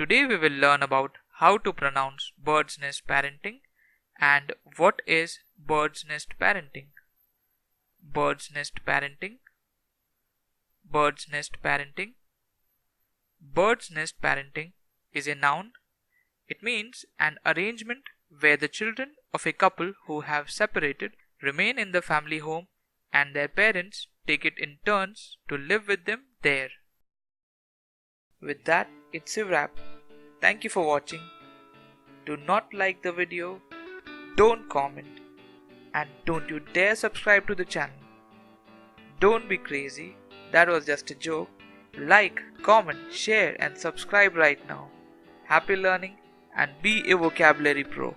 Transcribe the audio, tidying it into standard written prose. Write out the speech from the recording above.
Today we will learn about how to pronounce bird's nest parenting and what is bird's nest parenting. Bird's nest parenting. Bird's nest parenting. Bird's nest parenting is a noun. It means an arrangement where the children of a couple who have separated remain in the family home and their parents take it in turns to live with them there. With that, it's a wrap. Thank you for watching. Do not like the video, don't comment, and don't you dare subscribe to the channel. Don't be crazy, that was just a joke. Like, comment, share and subscribe right now. Happy learning and be a vocabulary pro.